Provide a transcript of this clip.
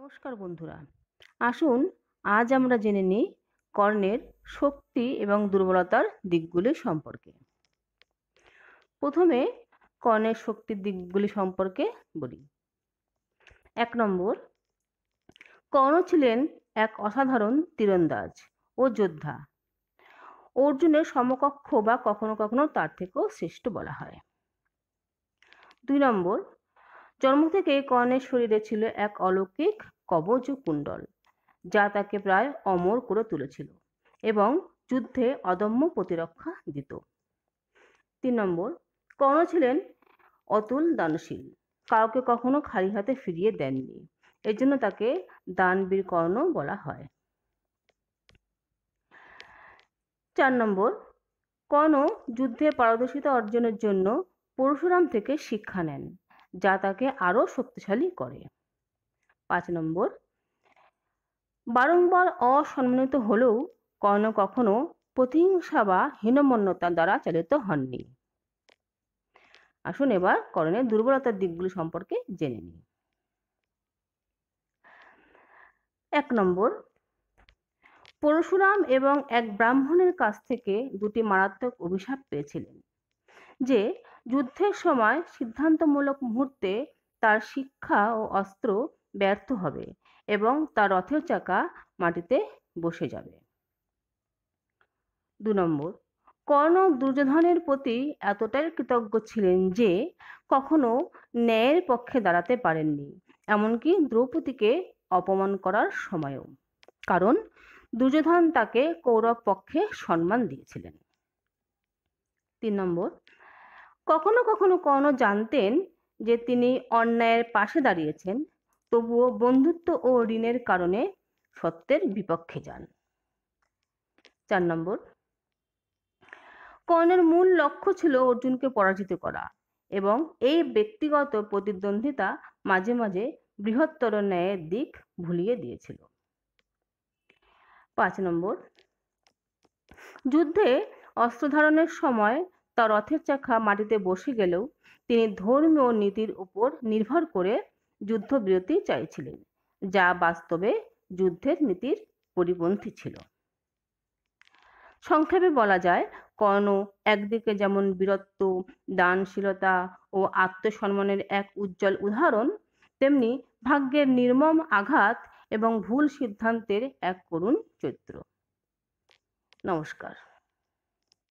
নমস্কার বন্ধুরা, আসুন আজ আমরা জেনে নিই কর্ণের শক্তি এবং দুর্বলতার দিকগুলি সম্পর্কে। প্রথমে কর্ণের শক্তির দিকগুলি সম্পর্কে বলি। ১ নম্বর, কর্ণ ছিলেন এক অসাধারণ তীরন্দাজ ও যোদ্ধা। অর্জুনের সমকক্ষ বা কখনো কখনো তার থেকেও শ্রেষ্ঠ বলা হয়। ২ নম্বর, জন্ম থেকেই কর্ণের শরীরে ছিল এক অলৌকিক কবচ ও কুণ্ডল, যা তাকে প্রায় অমর করে তুলেছিল এবং যুদ্ধে অদম্য প্রতিরক্ষা দিত। ৩ নম্বর, কর্ণ ছিলেন অতুল দানশীল, কাউকে কখনো খালি হাতে ফিরিয়ে দেননি, এর জন্য তাকে দানবীর কর্ণ বলা হয়। ৪ নম্বর, কর্ণ যুদ্ধে পারদর্শিতা অর্জনের জন্য পরশুরাম থেকে শিক্ষা নেন, যা তাকে আরও শক্তিশালী করে। ৫ নম্বর, বারংবার অসম্মানিত হলেও কর্ণ কখনো প্রতিহিংসা বা হীনমন্যতা দ্বারা চালিত হননি। আসুন এবার কর্ণের দুর্বলতার দিকগুলি সম্পর্কে জেনে নিই। ১ নম্বর, পরশুরাম এবং এক ব্রাহ্মণের কাছ থেকে দুটি মারাত্মক অভিশাপ পেয়েছিলেন যে যুদ্ধের সময় সিদ্ধান্তমূলক মুহূর্তে তার শিক্ষা ও অস্ত্র ব্যর্থ হবে এবং তার রথের চাকা মাটিতে বসে যাবে। ২ নম্বর, কর্ণ দুর্যোধনের প্রতি এতটাই কৃতজ্ঞ ছিলেন যে কখনো ন্যায়ের পক্ষে দাঁড়াতে পারেননি, এমনকি দ্রৌপদীকে অপমান করার সময়ও, কারণ দুর্যোধন তাকে কৌরব পক্ষে সম্মান দিয়েছিলেন। ৩ নম্বর, কখনো কখনো কর্ণ জানতেন যে তিনি অন্যায়ের পাশে দাঁড়িয়েছেন, তবুও বন্ধুত্ব ও ঋণের কারণে সত্যের বিপক্ষে যান। ৪ নম্বর, কর্ণের মূল লক্ষ্য ছিল অর্জুনকে পরাজিত করা এবং এই ব্যক্তিগত প্রতিদ্বন্দ্বিতা মাঝে মাঝে বৃহত্তর ন্যায়ের দিক ভুলিয়ে দিয়েছিল। ৫ নম্বর, যুদ্ধে অস্ত্র ধারণের সময় তার রথের চাকা মাটিতে বসে গেলেও তিনি ধর্মীয় নীতির উপর নির্ভর করে যুদ্ধবিরতি চাইছিলেন, যা বাস্তবে যুদ্ধের নীতির পরিপন্থী ছিল। সংক্ষেপে বলা যায়, কর্ণ একদিকে যেমন বীরত্ব, দানশীলতা ও আত্মসম্মানের এক উজ্জ্বল উদাহরণ, তেমনি ভাগ্যের নির্মম আঘাত এবং ভুল সিদ্ধান্তের এক করুণ চরিত্র। নমস্কার।